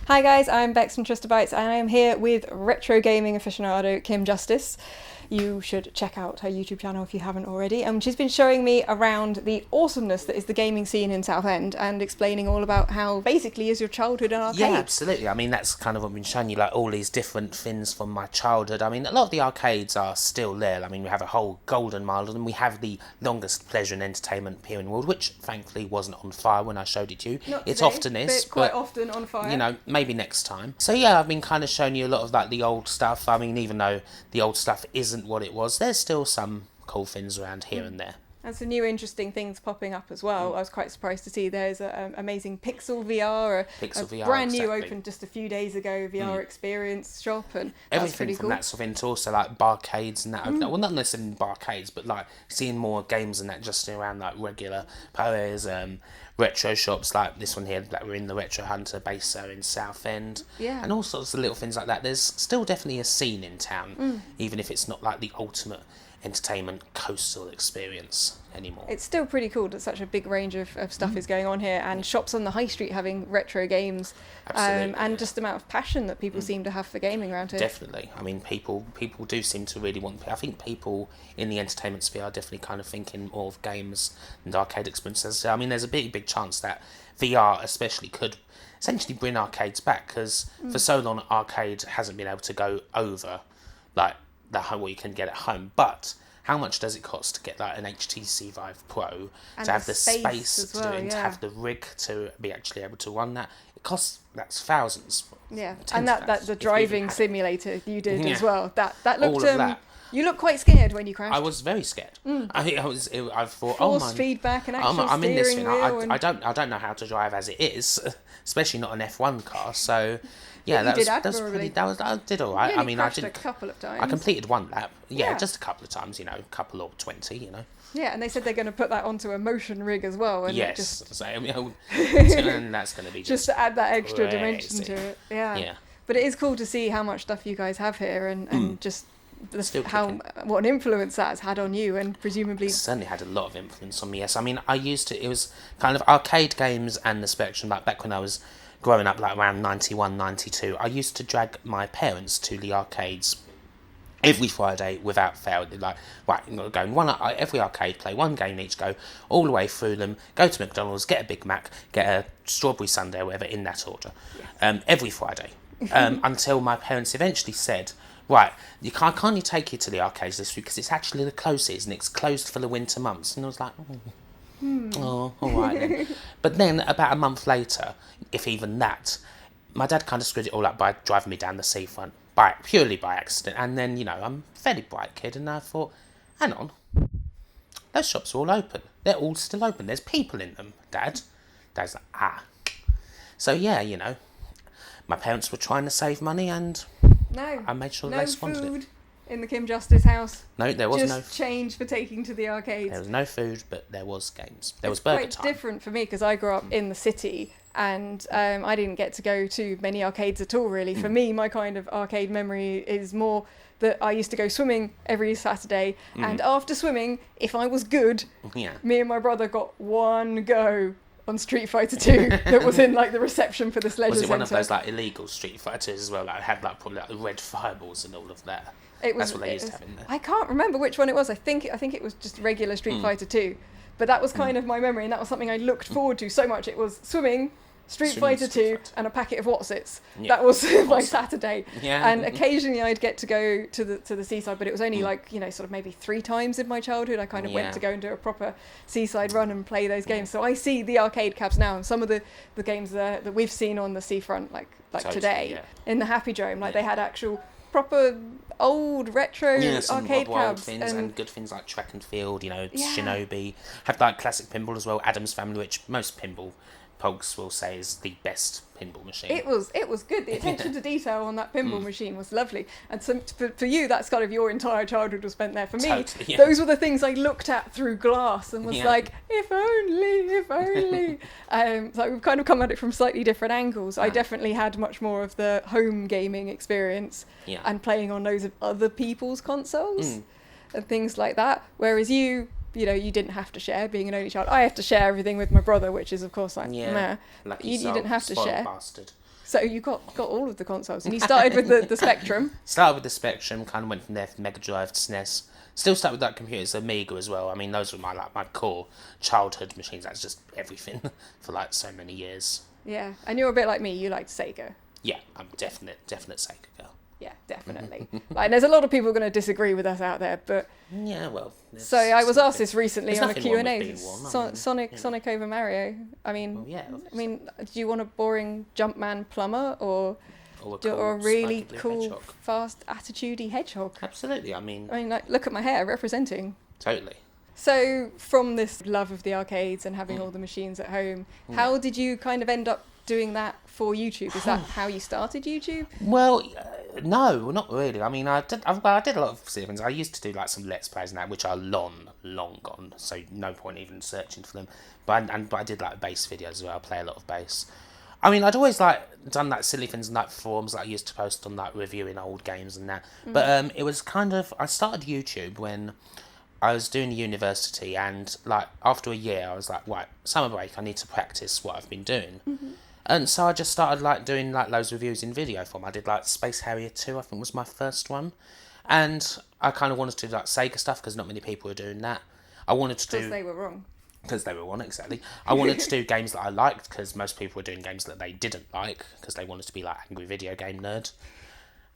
Hi guys, I'm Bex from Trista and I am here with retro gaming aficionado Kim Justice. You should check out her YouTube channel if you haven't already. She's been showing me around the awesomeness that is the gaming scene in Southend and explaining all about how basically is your childhood an arcade. Yeah, absolutely. I mean, that's kind of what I've been showing you, like all these different things from my childhood. I mean, a lot of the arcades are still there. I mean, we have a whole golden mile and we have the longest pleasure and entertainment pier in the world, which thankfully wasn't on fire when I showed it to you. Not it today, often is, but quite often on fire. You know, maybe next time. So yeah, I've been kind of showing you a lot of like the old stuff. I mean, even though the old stuff isn't what it was, there's still some cool things around here and there. And some new interesting things popping up as well. I was quite surprised to see there's an amazing Pixel VR, VR, brand new exactly. opened just a few days ago VR experience shop, and that's everything pretty from cool. that sort of into also like barcades and that. Well, not necessarily barcades, but like seeing more games and that just around like regular players, retro shops like this one here that we're in, the Retro Hunter base in Southend, and all sorts of little things like that. There's still definitely a scene in town, even if it's not like the ultimate entertainment coastal experience anymore. It's still pretty cool that such a big range of stuff is going on here, and shops on the high street having retro games, and just the amount of passion that people seem to have for gaming around here. Definitely. I mean, people do seem to really want. I think people in the entertainment sphere are definitely kind of thinking more of games and arcade experiences. I mean, there's a big chance that VR especially could essentially bring arcades back, because for so long arcade hasn't been able to go over like what you can get at home. But how much does it cost to get like an HTC Vive Pro, and to have the space as to well, do it, to have the rig to be actually able to run that? That's thousands. Yeah, and that the driving simulator you did as well. That looked all of that. You look quite scared when you crashed. I was very scared. I thought, force feedback and actual I'm in this steering thing. wheel. I don't know how to drive as it is, especially not an F1 car. So yeah, I did all right. I mean, I did a couple of times. I completed one lap. Yeah, just a couple of times. You know, a couple or 20. You know. Yeah, and they said they're going to put that onto a motion rig as well. And yes, and that's going to be just to add that extra crazy dimension to it. Yeah. Yeah. But it is cool to see how much stuff you guys have here, and just what an influence that has had on you, and presumably it certainly had a lot of influence on me. Yes, I mean, it was kind of arcade games and the Spectrum. Like back when I was growing up, like around 91, 92, I used to drag my parents to the arcades every Friday without fail. Like, right, going every arcade, play one game each, go all the way through them, go to McDonald's, get a Big Mac, get a strawberry sundae or whatever, in that order, every Friday, until my parents eventually said, right, can't you take you to the arcades this week, because it's actually the closest and it's closed for the winter months. And I was like, oh, all right then. But then about a month later, if even that, my dad kind of screwed it all up by driving me down the seafront, purely by accident. And then, you know, I'm a fairly bright kid, and I thought, hang on, those shops are all open. They're all still open. There's people in them, Dad. Dad's like, So yeah, you know, my parents were trying to save money, and I made sure they sponsored it. No food in the Kim Justice house. No, there was no change for taking to the arcades. There was no food, but there was games. There was burger time. It's quite different for me, because I grew up in the city, and I didn't get to go to many arcades at all, really. For me, my kind of arcade memory is more that I used to go swimming every Saturday, and after swimming, if I was good, me and my brother got one go on Street Fighter 2 that was in like the reception for this leisure centre. Was it one of those like illegal Street Fighters as well? Like had like probably like red fireballs and all of that. That's what they used to have in there. I can't remember which one it was. I think it was just regular Street Fighter 2, but that was kind of my memory, and that was something I looked forward to so much. It was swimming, Street Fighter 2, and a packet of Wotsits. That was my Saturday. Yeah. And occasionally I'd get to go to the seaside, but it was only like, you know, sort of maybe 3 times in my childhood I kind of went to go and do a proper seaside run and play those games. So I see the arcade cabs now, and some of the games that we've seen on the seafront, like totally, today, in the Happy Drome, like they had actual proper old retro arcade cabs things, and good things like Track and Field, you know, Shinobi. Have like classic pinball as well, Adam's Family, which most pinball pogs will say is the best pinball machine. It was good. The attention to detail on that pinball machine was lovely. And so for you, that's kind of your entire childhood was spent there. For me, those were the things I looked at through glass and was like, if only. So we've kind of come at it from slightly different angles. I definitely had much more of the home gaming experience and playing on those of other people's consoles and things like that. Whereas you didn't have to share, being an only child. I have to share everything with my brother, which is, of course, like, meh. Lucky You didn't have to share. Bastard. So you got all of the consoles, and you started with the Spectrum. Started with the Spectrum, kind of went from there from Mega Drive to SNES. Still started with that computers, Amiga as well. I mean, those were my core childhood machines. That's just everything for like so many years. Yeah, and you're a bit like me. You liked Sega. Yeah, I'm definite Sega girl. Yeah, definitely. Like, there's a lot of people going to disagree with us out there, but yeah, well. So I was asked this recently on a Q&A. Sonic over Mario. I mean, well, yeah, do you want a boring Jumpman plumber or a really cool, hedgehog. fast, attitudey hedgehog? Absolutely. I mean, like, look at my hair, representing. Totally. So from this love of the arcades and having all the machines at home, how did you kind of end up doing that for YouTube? Is that how you started YouTube? Well, no, not really. I mean, I did a lot of things. I used to do like some Let's Plays and that, which are long gone, so no point even searching for them. But I did like bass videos as well. I play a lot of bass. I mean, I'd always like done like silly things in like forums that I used to post on like reviewing old games and that. But it was kind of, I started YouTube when I was doing university, and like after a year I was like, right, summer break, I need to practice what I've been doing. And so I just started like doing like loads of reviews in video form. I did like Space Harrier 2, I think was my first one. And I kind of wanted to do like Sega stuff because not many people were doing that. I wanted to do... Because they were wrong. Because they were wrong, exactly. I wanted to do games that I liked because most people were doing games that they didn't like because they wanted to be like angry video game nerd.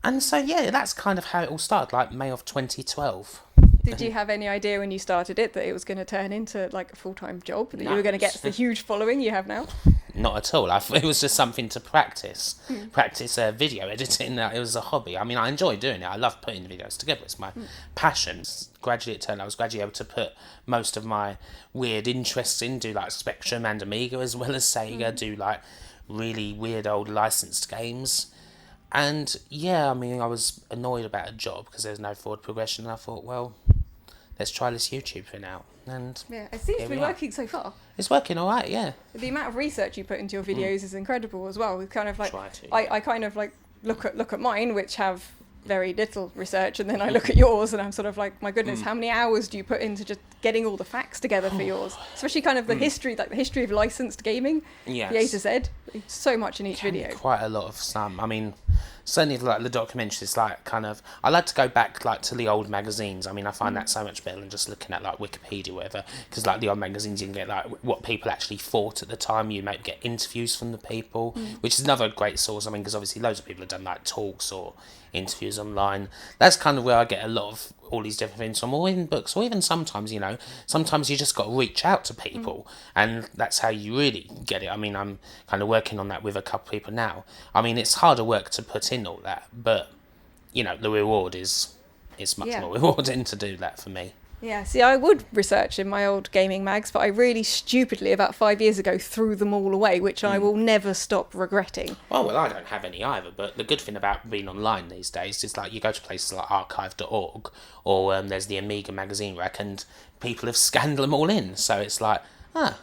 And so yeah, that's kind of how it all started, like May of 2012. Did you have any idea when you started it that it was going to turn into like a full-time job, that you were going to get the huge following you have now? Not at all. It was just something to practice. Practice video editing. It was a hobby. I mean, I enjoy doing it. I love putting the videos together. It's my passion. Gradually it turned, I was gradually able to put most of my weird interests in, do like Spectrum and Amiga as well as Sega, do like really weird old licensed games. And yeah, I mean, I was annoyed about a job because there's no forward progression, and I thought, well, let's try this YouTube for now. And yeah, it seems to be working so far. It's working all right, yeah. The amount of research you put into your videos is incredible as well. It's kind of like, I kind of like look at mine, which have very little research, and then I look at yours and I'm sort of like, my goodness, how many hours do you put into just getting all the facts together for yours? Especially kind of the history, like the history of licensed gaming, the A to Z. So much in each video. Quite a lot of some. I mean, certainly like the documentaries, like kind of, I like to go back like to the old magazines. I mean, I find that so much better than just looking at like Wikipedia or whatever, because like the old magazines, you can get like what people actually thought at the time. You might get interviews from the people, which is another great source. I mean, because obviously loads of people have done like talks or interviews online. That's kind of where I get a lot of all these different things from, or in books, or even sometimes, you know, sometimes you just got to reach out to people, and that's how you really get it. I mean, I'm kind of working on that with a couple of people now. I mean, it's harder work to put in all that, but you know, the reward is much more rewarding to do that for me. Yeah, see, I would research in my old gaming mags, but I really stupidly, about 5 years ago, threw them all away, which I will never stop regretting. Oh, well, I don't have any either, but the good thing about being online these days is like you go to places like archive.org, or there's the Amiga magazine rack, and people have scanned them all in, so it's like,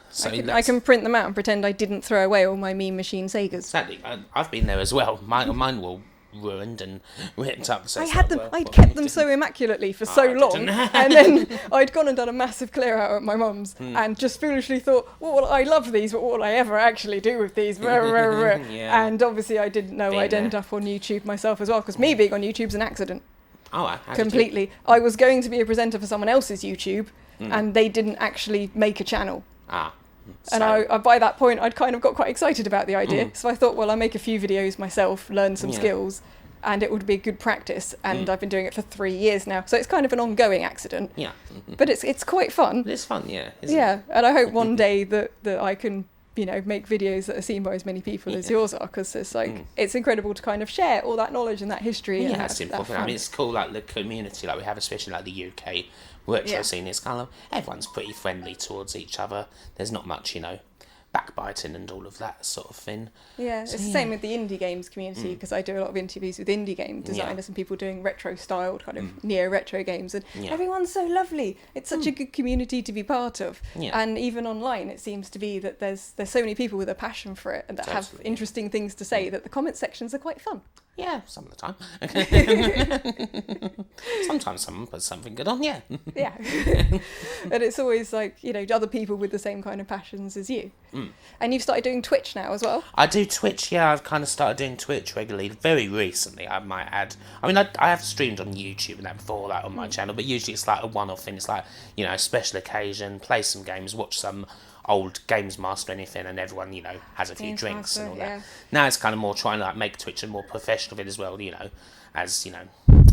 so I can print them out and pretend I didn't throw away all my Mean Machine Segas. Exactly, I've been there as well. Mine were ruined and ripped up. So I'd kept them so immaculately for so long, and then I'd gone and done a massive clear out at my mum's, and just foolishly thought, well, I love these, but what will I ever actually do with these? And obviously I didn't know I'd end up on YouTube myself as well, because me being on YouTube's an accident. Completely. I was going to be a presenter for someone else's YouTube, and they didn't actually make a channel. And I by that point, I'd kind of got quite excited about the idea. So I thought, well, I'll make a few videos myself, learn some skills, and it would be good practice. And I've been doing it for 3 years now. So it's kind of an ongoing accident. Yeah. But it's quite fun. It's fun, yeah. And I hope one day that I can, you know, make videos that are seen by as many people as yours are, because it's like, it's incredible to kind of share all that knowledge and that history. Yeah, that's important. I mean, it's cool, like the community like we have, especially like the UK retro scene, it's kind of, everyone's pretty friendly towards each other. There's not much, you know, backbiting and all of that sort of thing. Yeah, it's the same with the indie games community, because I do a lot of interviews with indie game designers and people doing retro-styled kind of neo-retro games, and everyone's so lovely. It's such a good community to be part of. And even online, it seems to be that there's so many people with a passion for it and that have interesting things to say that the comment sections are quite fun. Yeah, some of the time. Sometimes someone puts something good on, And it's always like, you know, other people with the same kind of passions as you. And you've started doing Twitch now as well? I do Twitch, yeah. I've kind of started doing Twitch regularly, very recently, I might add. I mean, I have streamed on YouTube and that before, like, on my channel, but usually it's like a one-off thing. It's like, you know, a special occasion, play some games, watch some old Games Master or anything, and everyone, you know, has a few Games drinks Master, and all yeah. that. Now it's kind of more trying to, like, make Twitch a more professional bit as well, you know, as, you know,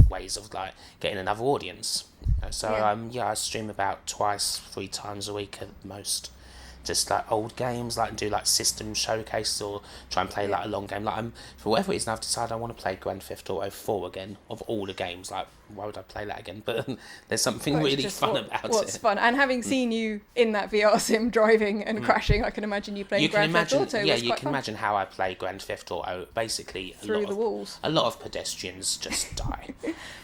ways of, like, getting another audience. So, I stream about 3 times a week at most. Just like old games, like do like system showcases or try and play like a long game. Like for whatever reason, I've decided I want to play Grand Theft Auto 4 again. Of all the games, like why would I play that again? But there's something really fun about it. What's fun? And having seen you in that VR sim driving and crashing, I can imagine you playing Grand Theft Auto. Yeah, you can imagine how I play Grand Theft Auto. Basically, through the walls. A lot of pedestrians just die.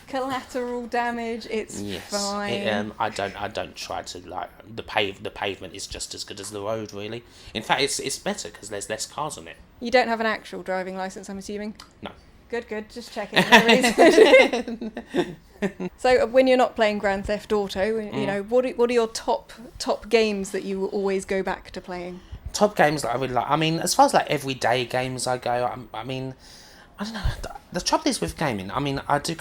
Collateral damage. It's fine. I don't try to like the pavement is just as good as the road, really. In fact, it's better because there's less cars on it. You don't have an actual driving license, I'm assuming. No. Good. Just checking. So when you're not playing Grand Theft Auto, you know, what are your top games that you always go back to playing? Top games that I really like. I mean, as far as like everyday games I go, I mean, I don't know. The trouble is with gaming. I mean, I do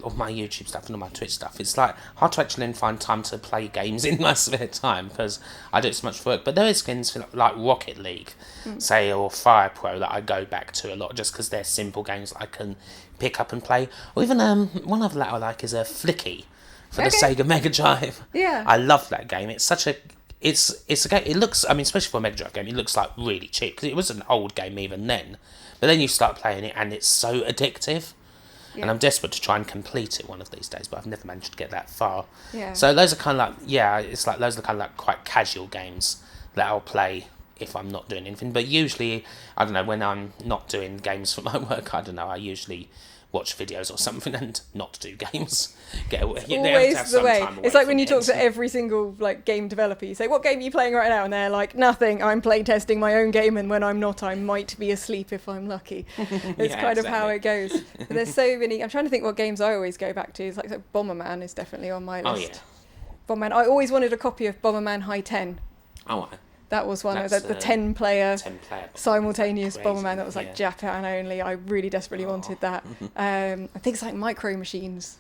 all my YouTube stuff and all my Twitch stuff. It's like hard to actually find time to play games in my spare time because I do so much work. But there is games for like Rocket League, say, or Fire Pro that I go back to a lot just because they're simple games that I can pick up and play. Or even one other that I like is a Flicky for the Sega Mega Drive. Yeah, I love that game. It's such a It's a game. It looks, I mean, especially for a Mega Drive game, it looks like really cheap because it was an old game even then. But then you start playing it and it's so addictive. Yeah. And I'm desperate to try and complete it one of these days, but I've never managed to get that far. Yeah. So those are kind of like, it's like those are kind of like quite casual games that I'll play if I'm not doing anything. But usually, I don't know, when I'm not doing games for my work, I don't know, I usually watch videos or something and not do games. Get away. It's always the way. It's like when you talk to every single like game developer, you say, "What game are you playing right now?" And they're like, "Nothing. I'm play testing my own game, and when I'm not, I might be asleep if I'm lucky." It's kind of how it goes. But there's so many. I'm trying to think what games I always go back to. It's like Bomberman is definitely on my list. Oh yeah. Bomberman. I always wanted a copy of Bomberman High 10. Oh. That was one of the 10-player simultaneous Bomberman that was like Japan only. I really desperately wanted that. I think it's like Micro Machines.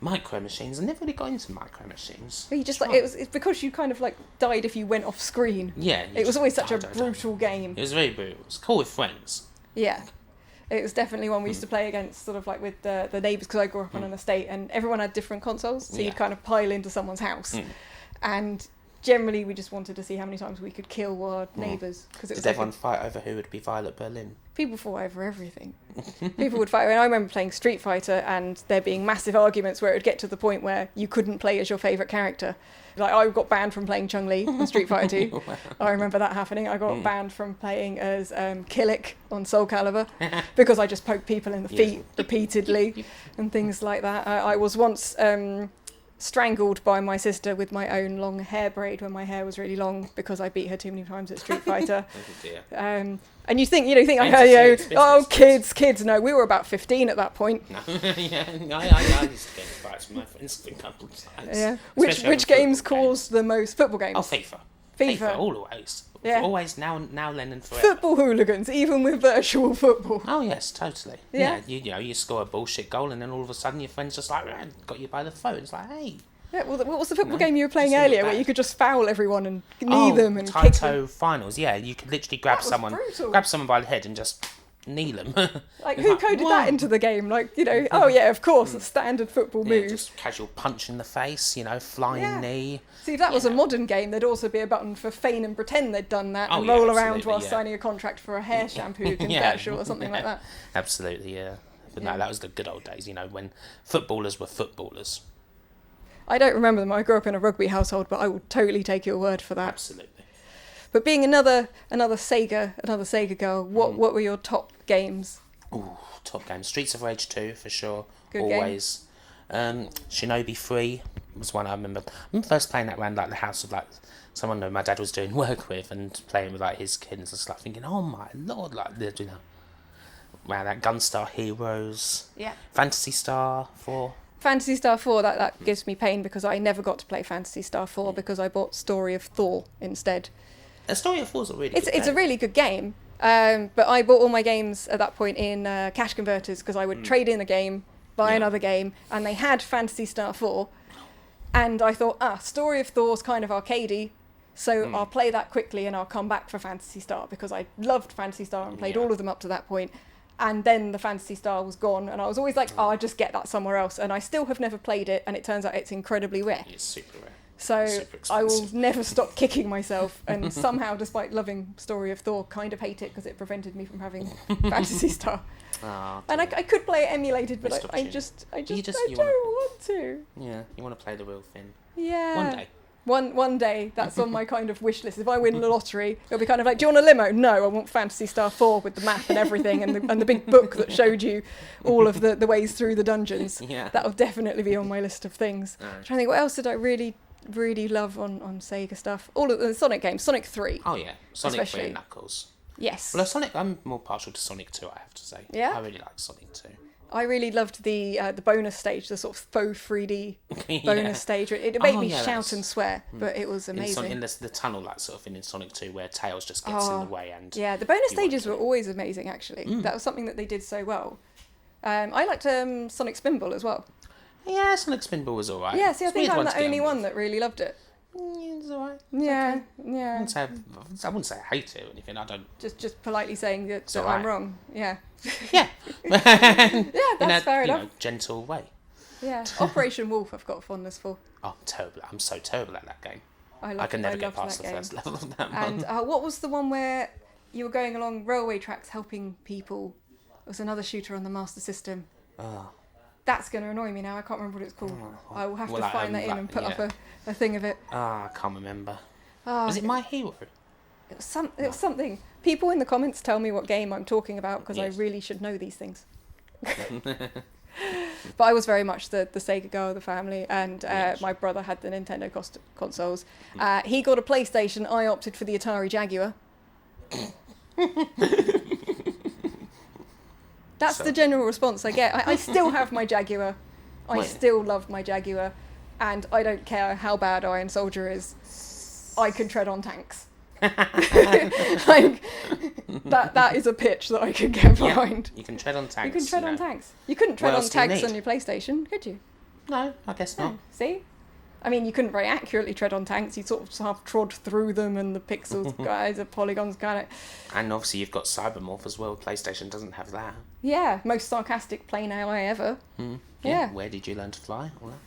Micro Machines? I never really got into Micro Machines. But you just like it's because you kind of like died if you went off screen. Yeah. It was always such a brutal game. It was very brutal. It was cool with friends. Yeah. It was definitely one we used to play against, sort of like with the neighbours, because I grew up on an estate and everyone had different consoles, so you'd kind of pile into someone's house. And generally, we just wanted to see how many times we could kill our neighbours. Did everyone fight over who would be Violet Berlin? People fought over everything. People would fight. I remember playing Street Fighter and there being massive arguments where it would get to the point where you couldn't play as your favourite character. Like, I got banned from playing Chun-Li in Street Fighter 2. Wow. I remember that happening. I got banned from playing as Killick on Soul Calibur because I just poked people in the feet repeatedly and things like that. I was once strangled by my sister with my own long hair braid when my hair was really long because I beat her too many times at Street Fighter. And you think kids. No, we were about 15 at that point. No. I used to get in fights with my friends a couple of times. Yeah. Which games caused the most football games? Oh, FIFA, always. Yeah. Always, now, then, and forever. Football hooligans, even with virtual football. Oh yes, totally. Yeah. You score a bullshit goal, and then all of a sudden your friend's just like got you by the phone. It's like, hey. Yeah. Well, what was the football game you were playing earlier, where you could just foul everyone and knee them and kick them? Taito Finals. Yeah, you could literally grab someone by the head and just kneel them. Like, who coded that into the game? Like, of course, a standard football move. Just casual punch in the face, flying knee. See, if that was a modern game, there'd also be a button for feign and pretend they'd done that and roll around while signing a contract for a hair shampoo commercial or something like that. Absolutely, yeah. But no, that was the good old days, when footballers were footballers. I don't remember them. I grew up in a rugby household, but I will totally take your word for that. Absolutely. But being another Sega girl, what were your top games? Ooh, top games. Streets of Rage 2 for sure. Good always. Game. Shinobi 3 was one I remember. I remember first playing that around like the house of like someone that my dad was doing work with and playing with like his kids and stuff, thinking, oh my lord, like they're doing wow, that Gunstar Heroes. Yeah. Phantasy Star 4. Phantasy Star 4, that gives me pain because I never got to play Phantasy Star 4 because I bought Story of Thor instead. A Story of Thor's a really good It's a game. really good game. But I bought all my games at that point in cash converters because I would trade in a game, buy another game, and they had Phantasy Star 4. And I thought, Story of Thor's kind of arcadey, so I'll play that quickly and I'll come back for Phantasy Star because I loved Phantasy Star and played all of them up to that point. And then the Phantasy Star was gone, and I was always like, I'll just get that somewhere else. And I still have never played it, and it turns out it's incredibly rare. It's super rare. So I will never stop kicking myself, and somehow, despite loving Story of Thor, kind of hate it because it prevented me from having Phantasy Star. And I could play it emulated, but I don't want to. Yeah, you want to play the real thing. Yeah. One day. One day, that's on my kind of wish list. If I win the lottery, it'll be kind of like, do you want a limo? No, I want Phantasy Star 4 with the map and everything, and the big book that showed you all of the ways through the dungeons. Yeah. That'll definitely be on my list of things. I'm trying to think, what else did I really love on Sega stuff? All of the Sonic games. Sonic 3. Oh, yeah. Sonic especially. 3 and Knuckles. Yes. Well, I'm more partial to Sonic 2, I have to say. Yeah? I really like Sonic 2. I really loved the bonus stage, the sort of faux 3D bonus stage. It made me shout and swear, but it was amazing. In the tunnel, like sort of in Sonic 2, where Tails just gets in the way. And yeah, the bonus stages were always amazing, actually. That was something that they did so well. I liked Sonic Spinball as well. Yeah, Sonic Spinball was alright. Yeah, see, I think I'm the only one that really loved it. Yeah, it's alright. Yeah, okay. yeah. I wouldn't say I hate it or anything. I don't. Just politely saying that I'm wrong. Yeah. Yeah. Yeah, that's fair enough. Gentle way. Yeah. Operation Wolf, I've got a fondness for. Oh, terrible! I'm so terrible at that game. I can never get past the first level of that one. And what was the one where you were going along railway tracks helping people? It was another shooter on the Master System. Oh. That's going to annoy me now. I can't remember what it's called. I will have to find that in and put up a thing of it. I can't remember. Was it My Hero? It was something. People in the comments tell me what game I'm talking about because I really should know these things. But I was very much the Sega girl of the family, and my brother had the Nintendo consoles. He got a PlayStation. I opted for the Atari Jaguar. That's the general response I get. I still have my Jaguar. I still love my Jaguar. And I don't care how bad Iron Soldier is. I can tread on tanks. Like, that is a pitch that I could get behind. You can tread on tanks. You can tread on tanks. You couldn't tread on tanks on your PlayStation, could you? No, I guess not. See? I mean, you couldn't very accurately tread on tanks. You sort of half trod through them, and the pixels, the polygons kind of... And obviously you've got Cybermorph as well. PlayStation doesn't have that. Yeah, most sarcastic plane AI ever. Yeah. Where did you learn to fly? All that.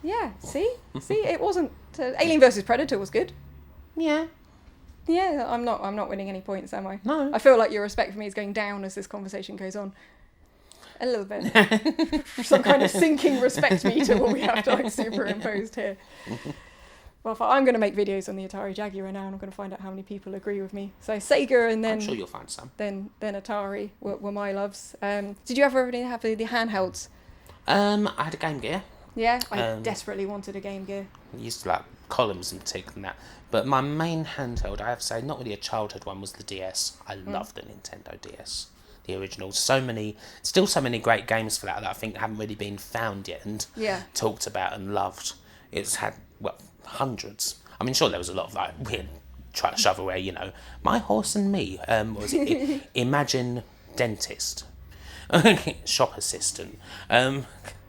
Yeah, see, it wasn't... Alien vs Predator was good. Yeah. Yeah, I'm not winning any points, am I? No. I feel like your respect for me is going down as this conversation goes on. A little bit. Some kind of sinking respect meter will we have to like superimposed here. Well, I'm going to make videos on the Atari Jaguar now, and I'm going to find out how many people agree with me. So Sega, and then I'm sure you'll find some. Then Atari were my loves. Did you ever really have the handhelds? I had a Game Gear. Yeah, I desperately wanted a Game Gear. I used to like columns and tick and that. But my main handheld, I have to say, not really a childhood one, was the DS. I love the Nintendo DS. The original. Still so many great games for that I think haven't really been found yet and talked about and loved. It's had, hundreds. I mean, sure, there was a lot of like weird shovelware, My Horse and Me. What was it? Imagine Dentist. Shop Assistant.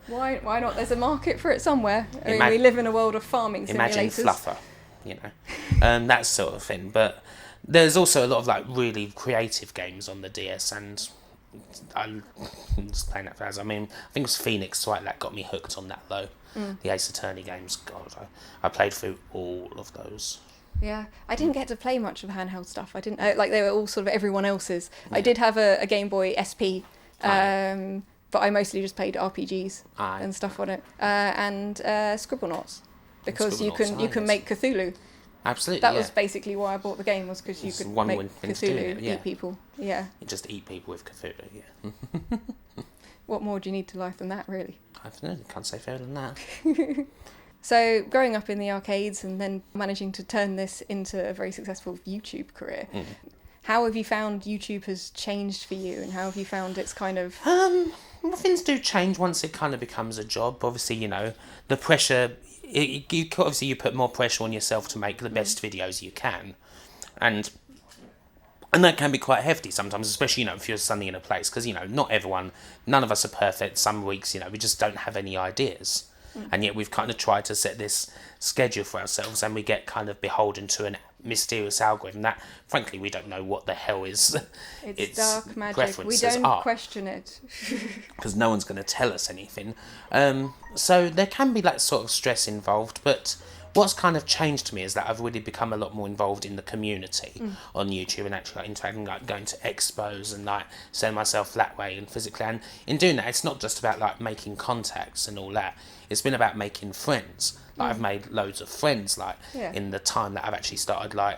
Why not? There's a market for it somewhere. I mean, we live in a world of farming simulators. Imagine Fluffer, that sort of thing. But there's also a lot of like really creative games on the DS, and I'm just playing that for hours. I mean, I think it was Phoenix Wright that got me hooked on that though. The Ace Attorney games. God, I played through all of those. Yeah, I didn't get to play much of the handheld stuff. I didn't they were all sort of everyone else's. Yeah. I did have a Game Boy SP. But I mostly just played RPGs and stuff on it, and Scribblenauts, because you can make Cthulhu. Absolutely. That was basically why I bought the game, was because you could make Cthulhu eat people. Yeah. You just eat people with Cthulhu. Yeah. What more do you need to life than that, really? I don't know. Can't say fairer than that. So growing up in the arcades and then managing to turn this into a very successful YouTube career. How have you found YouTube has changed for you, and how have you found it's kind of... Well, things do change once it kind of becomes a job. Obviously, the pressure... You put more pressure on yourself to make the best videos you can. And that can be quite hefty sometimes, especially, if you're suddenly in a place, because, not everyone, none of us are perfect. Some weeks, we just don't have any ideas. And yet we've kind of tried to set this schedule for ourselves, and we get kind of beholden to a mysterious algorithm that, frankly, we don't know what the hell is. It's dark magic. We don't question it. Because no one's going to tell us anything. So there can be that sort of stress involved, but what's kind of changed to me is that I've really become a lot more involved in the community on YouTube, and actually interacting, going to expos and selling myself that way and physically. And in doing that, it's not just about making contacts and all that. It's been about making friends. I've made loads of friends in the time that I've actually started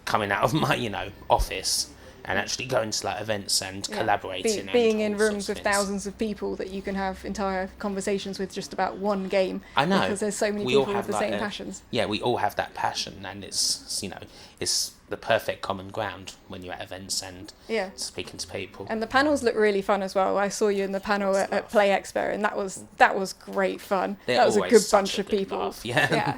coming out of my office and actually going to events and collaborating. Being in rooms with thousands of people that you can have entire conversations with just about one game. I know. Because there's so many people with the same passions. Yeah, we all have that passion, and it's it's the perfect common ground when you're at events and speaking to people. And the panels look really fun as well. I saw you in the panel at Play Expo, and that was great fun. That was a good bunch of people. Laugh, yeah.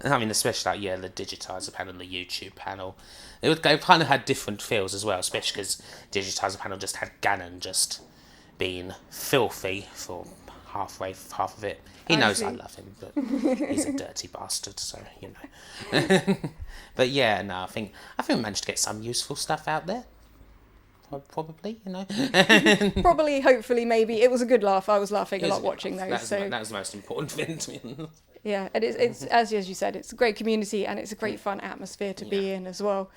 I mean, especially the Digitizer panel and the YouTube panel. They kind of had different feels as well, especially because Digitizer panel just had Gannon just being filthy for half of it. He knows I love him, but he's a dirty bastard, so But yeah, no, I think we managed to get some useful stuff out there. Probably, Probably, hopefully, maybe. It was a good laugh. I was laughing a lot watching those. That was the most important thing to me. Yeah, and it's as you said, it's a great community and it's a great fun atmosphere to be in as well.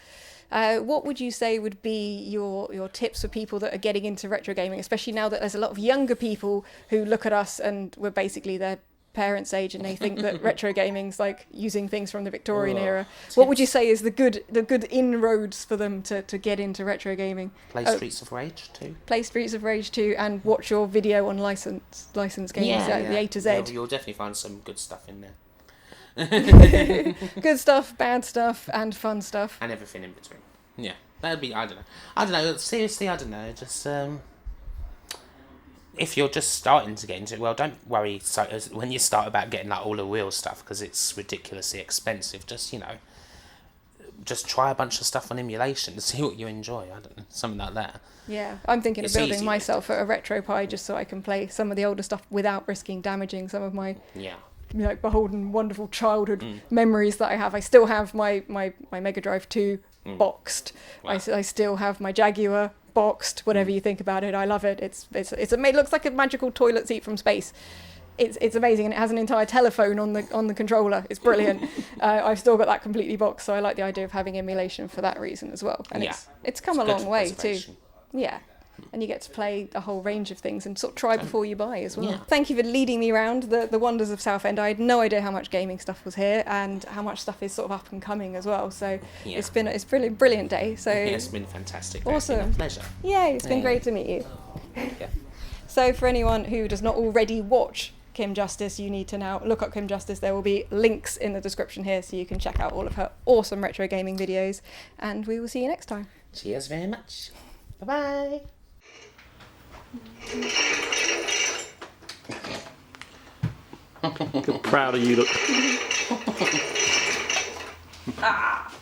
What would you say would be your tips for people that are getting into retro gaming, especially now that there's a lot of younger people who look at us and we're basically their parents' age and they think that retro gaming's using things from the Victorian era. What would you say is the good inroads for them to get into retro gaming? Play Streets of Rage 2. Play Streets of Rage 2 and watch your video on licensed games, the A to Z. Yeah, you'll definitely find some good stuff in there. Good stuff, bad stuff, and fun stuff. And everything in between. Yeah, that'd be, I don't know, seriously, I don't know, just, if you're just starting to get into it, well, don't worry when you start about getting all the real stuff, because it's ridiculously expensive. Just, just try a bunch of stuff on emulation to see what you enjoy. I don't know, something like that. Yeah, I'm thinking of building myself a RetroPie just so I can play some of the older stuff without risking damaging some of my beholden wonderful childhood memories that I have. I still have my Mega Drive 2 boxed. Wow. I still have my Jaguar boxed. Whatever you think about it, I love it. It looks like a magical toilet seat from space. It's amazing, and it has an entire telephone on the controller. It's brilliant. I've still got that completely boxed, so I like the idea of having emulation for that reason as well. And it's come a long way too. Yeah. And you get to play a whole range of things and sort of try before you buy as well. Yeah. Thank you for leading me around the wonders of Southend. I had no idea how much gaming stuff was here and how much stuff is sort of up and coming as well. So it's been a brilliant day. So it's been fantastic. Awesome. It's been a pleasure. Yay, it's been great to meet you. Yeah. So for anyone who does not already watch Kim Justice, you need to now look up Kim Justice. There will be links in the description here so you can check out all of her awesome retro gaming videos. And we will see you next time. Cheers very much. Bye-bye. Proud of you, look. Ah.